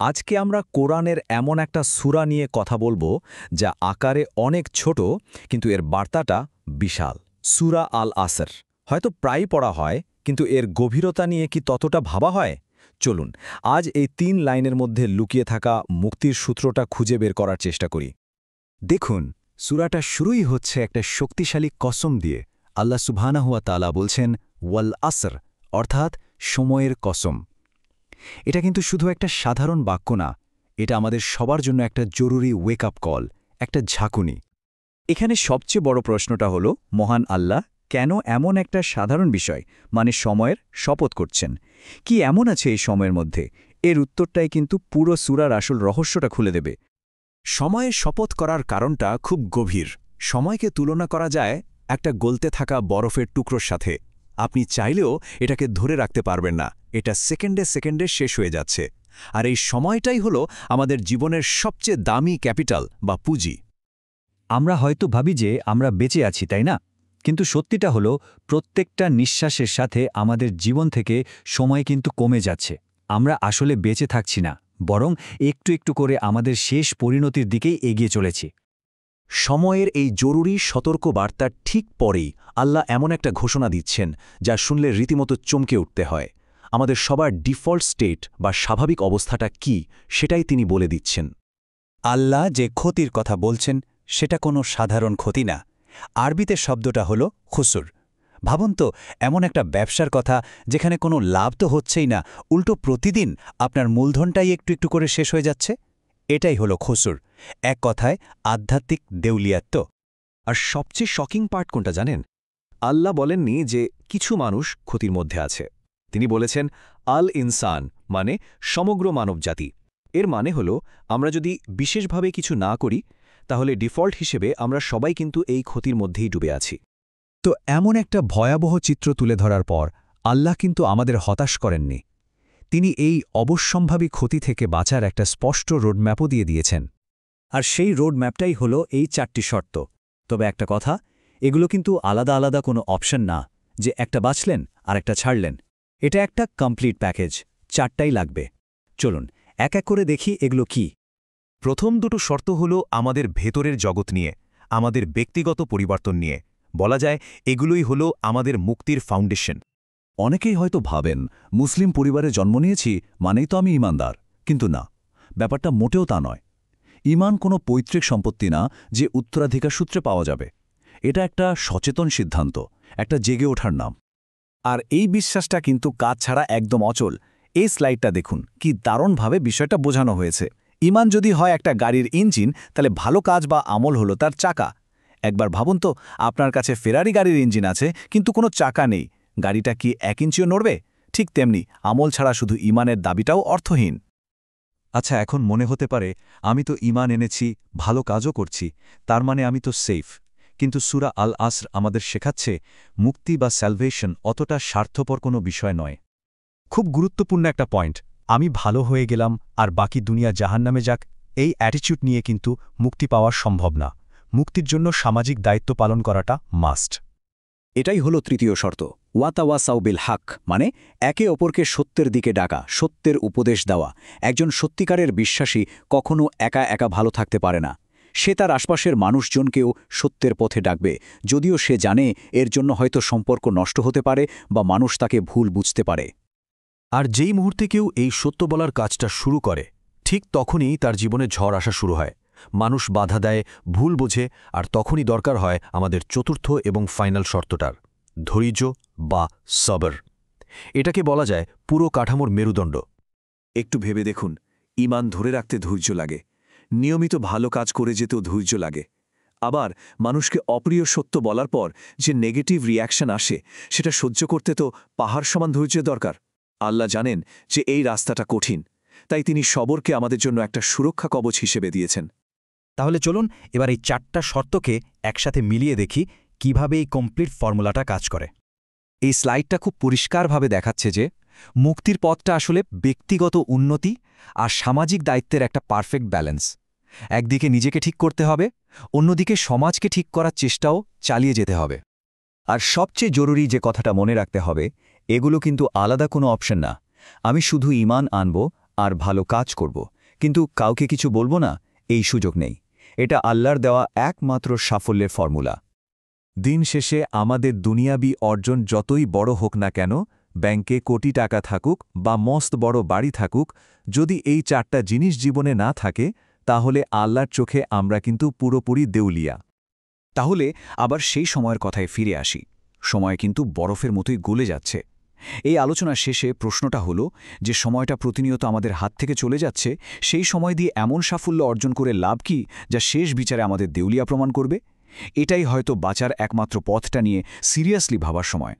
আজকে আমরা কোরআনের এমন একটা সূরা নিয়ে কথা বলবো যা আকারে অনেক ছোট কিন্তু এর বার্তাটা বিশাল। সূরা আল আসর হয়তো প্রায়ই পড়া হয়, কিন্তু এর গভীরতা নিয়ে কি ততটা ভাবা হয়? চলুন আজ এই ৩ লাইনের মধ্যে লুকিয়ে থাকা মুক্তির সূত্রটা খুঁজে বের করার চেষ্টা করি। দেখুন, সূরাটা শুরুই হচ্ছে একটা শক্তিশালী কসম দিয়ে। আল্লাহ সুবহানাহু ওয়া তাআলা বলছেন ওয়াল আসর, অর্থাৎ সময়ের কসম। এটা কিন্তু শুধু একটা সাধারণ বাক্য না, এটা আমাদের সবার জন্য একটা জরুরি ওয়েক আপ কল, একটা ঝাঁকুনি। এখানে সবচেয়ে বড় প্রশ্নটা হলো, মহান আল্লাহ কেন এমন একটা সাধারণ বিষয় মানে সময়ের শপথ করছেন? কি এমন আছে এই সময়ের মধ্যে? এর উত্তরটাই কিন্তু পুরো সূরার আসল রহস্যটা খুলে দেবে। সময়ে শপথ করার কারণটা খুব গভীর। সময়কে তুলনা করা যায় একটা গলতে থাকা বরফের টুকরোর সাথে। আপনি চাইলেও এটাকে ধরে রাখতে পারবেন না, এটা সেকেন্ডে সেকেন্ডে শেষ হয়ে যাচ্ছে। আর এই সময়টাই হলো আমাদের জীবনের সবচেয়ে দামি ক্যাপিটাল বা পুঁজি। আমরা হয়তো ভাবি যে আমরা বেঁচে আছি, তাই না? কিন্তু সত্যিটা হলো, প্রত্যেকটা নিঃশ্বাসের সাথে আমাদের জীবন থেকে সময় কিন্তু কমে যাচ্ছে। আমরা আসলে বেঁচে থাকছি না, বরং একটু একটু করে আমাদের শেষ পরিণতির দিকেই এগিয়ে চলেছি। সময়ের এই জরুরি সতর্ক বার্তার ঠিক পরেই আল্লাহ এমন একটা ঘোষণা দিচ্ছেন যা শুনলে রীতিমতো চমকে উঠতে হয়। আমাদের সবার ডিফল্ট স্টেট বা স্বাভাবিক অবস্থাটা কি, সেটাই তিনি বলে দিচ্ছেন। আল্লাহ যে ক্ষতির কথা বলছেন সেটা কোনো সাধারণ ক্ষতি না। আরবিতে শব্দটা হলো খুসুর। ভাবুন তো, এমন একটা ব্যবসার কথা যেখানে কোনো লাভ তো হচ্ছেই না, উল্টো প্রতিদিন আপনার মূলধনটাই একটু একটু করে শেষ হয়ে যাচ্ছে। এটাই হলো খুসুর, এক কথায় আধ্যাত্মিক দেউলিয়াত্ব। আর সবচেয়ে শকিং পার্ট কোনটা জানেন? আল্লাহ বলেননি যে কিছু মানুষ ক্ষতির মধ্যে আছে। তিনি বলেছেন আল ইনসান, মানে সমগ্র মানবজাতি। এর মানে হলো, আমরা যদি বিশেষভাবে কিছু না করি তাহলে ডিফল্ট হিসেবে আমরা সবাই কিন্তু এই ক্ষতির মধ্যেই ডুবে আছি। তো এমন একটা ভয়াবহ চিত্র তুলে ধরার পর আল্লাহ কিন্তু আমাদের হতাশ করেননি। তিনি এই অবশ্যম্ভাবী ক্ষতি থেকে বাঁচার একটা স্পষ্ট রোডম্যাপও দিয়ে দিয়েছেন। আর সেই রোডম্যাপটাই হলো এই 4টি শর্ত। তবে একটা কথা, এগুলো কিন্তু আলাদা আলাদা কোনো অপশন না যে একটা বাঁচলেন আর একটা ছাড়লেন। এটা একটা কমপ্লিট প্যাকেজ, 4টাই লাগবে। চলুন এক এক করে দেখি এগুলো কি। প্রথম দুটো শর্ত হলো আমাদের ভেতরের জগৎ নিয়ে, আমাদের ব্যক্তিগত পরিবর্তন নিয়ে। বলা যায় এগুলোই হলো আমাদের মুক্তির ফাউন্ডেশন। অনেকেই হয়তো ভাবেন, মুসলিম পরিবারে জন্ম নিয়েছি মানেই তো আমি ঈমানদার। কিন্তু না, ব্যাপারটা মোটেও তা নয়। ঈমান কোনো পৈতৃক সম্পত্তি না যে উত্তরাধিকার সূত্রে পাওয়া যাবে। এটা একটা সচেতন সিদ্ধান্ত, একটা জেগে ওঠার নাম। আর এই বিশ্বাসটা কিন্তু কাজ ছাড়া একদম অচল। এই স্লাইডটা দেখুন, কি দারুণভাবে বিষয়টা বোঝানো হয়েছে। ঈমান যদি হয় একটা গাড়ির ইঞ্জিন, তাহলে ভালো কাজ বা আমল হলো তার চাকা। একবার ভাবুন তো, আপনার কাছে ফেরারি গাড়ির ইঞ্জিন আছে কিন্তু কোনো চাকা নেই, গাড়িটা কি 1 ইঞ্চিও নড়বে? ঠিক তেমনি আমল ছাড়া শুধু ঈমানের দাবিটাও অর্থহীন। আচ্ছা, এখন মনে হতে পারে আমি তো ঈমান এনেছি, ভালো কাজও করছি, তার মানে আমি তো সেফ। কিন্তু সূরা আল আসর আমাদের শেখাচ্ছে মুক্তি বা স্যালভেশন অতটা স্বার্থপর কোনো বিষয় নয়। খুব গুরুত্বপূর্ণ একটা পয়েন্ট। আমি ভালো হয়ে গেলাম আর বাকি দুনিয়া জাহান্নামে যাক, এই অ্যাটিচিউড নিয়ে কিন্তু মুক্তি পাওয়া সম্ভব না। মুক্তির জন্য সামাজিক দায়িত্ব পালন করাটা মাস্ট। এটাই হলো তৃতীয় শর্ত, ওয়াতাওয়াসাউ বিল হক, মানে একে অপরকে সত্যের দিকে ডাকা, সত্যের উপদেশ দেওয়া। একজন সত্যিকারের বিশ্বাসী কখনো একা একা ভালো থাকতে পারে না। সে তার আশপাশের মানুষজনকেও সত্যের পথে ডাকবে, যদিও সে জানে এর জন্য হয়তো সম্পর্ক নষ্ট হতে পারে বা মানুষ তাকে ভুল বুঝতে পারে। আর যেই মুহূর্তে কেউ এই সত্য বলার কাজটা শুরু করে, ঠিক তখনই তার জীবনে ঝড় আসা শুরু হয়। মানুষ বাধা দেয়, ভুল বোঝে, আর তখনই দরকার হয় আমাদের চতুর্থ এবং ফাইনাল শর্তটার, ধৈর্য বা সবর। এটাকে বলা যায় পুরো কাঠামোর মেরুদণ্ড। একটু ভেবে দেখুন, ঈমান ধরে রাখতে ধৈর্য লাগে, নিয়মিত ভালো কাজ করে যেতেও ধৈর্য লাগে। আবার মানুষকে অপ্রিয় সত্য বলার পর যে নেগেটিভ রিয়াকশন আসে, সেটা সহ্য করতে তো পাহাড় সমান ধৈর্যের দরকার। আল্লাহ জানেন যে এই রাস্তাটা কঠিন, তাই তিনি সবরকে আমাদের জন্য একটা সুরক্ষা কবচ হিসেবে দিয়েছেন। তাহলে চলুন এবার এই 4টা শর্তকে একসাথে মিলিয়ে দেখি কিভাবে এই কমপ্লিট ফর্মুলাটা কাজ করে। এই স্লাইডটা খুব পরিষ্কারভাবে দেখাচ্ছে যে মুক্তির পথটা আসলে ব্যক্তিগত উন্নতি আর সামাজিক দায়িত্বের একটা পারফেক্ট ব্যালেন্স। একদিকে নিজেকে ঠিক করতে হবে, অন্যদিকে সমাজকে ঠিক করার চেষ্টাও চালিয়ে যেতে হবে। আর সবচেয়ে জরুরি যে কথাটা মনে রাখতে হবে, এগুলো কিন্তু আলাদা কোনো অপশন না। আমি শুধু ঈমান আনব আর ভালো কাজ করব কিন্তু কাউকে কিছু বলবো না, এই সুযোগ নেই। এটা আল্লাহর দেওয়া একমাত্র সাফল্যের ফর্মুলা। দিন শেষে আমাদের দুনিয়াবি অর্জন যতই বড় হোক না কেন, ব্যাংকে কোটি টাকা থাকুক বা মস্ত বড় বাড়ি থাকুক, যদি এই 4টা জিনিস জীবনে না থাকে, তাহলে আল্লাহর চোখে আমরা কিন্তু পুরোপুরি দেউলিয়া। তাহলে আবার সেই সময়ের কথায় ফিরে আসি। সময় কিন্তু বরফের মতোই গলে যাচ্ছে। এই আলোচনার শেষে প্রশ্নটা হলো যে সময়টা প্রতিনিয়ত আমাদের হাত থেকে চলে যাচ্ছে, সেই সময় দিয়ে এমন সাফল্য অর্জন করে লাভ কি যা শেষ বিচারে আমাদের দেউলিয়া প্রমাণ করবে? এটাই হয়তো বাঁচার একমাত্র পথটা নিয়ে সিরিয়াসলি ভাবার সময়।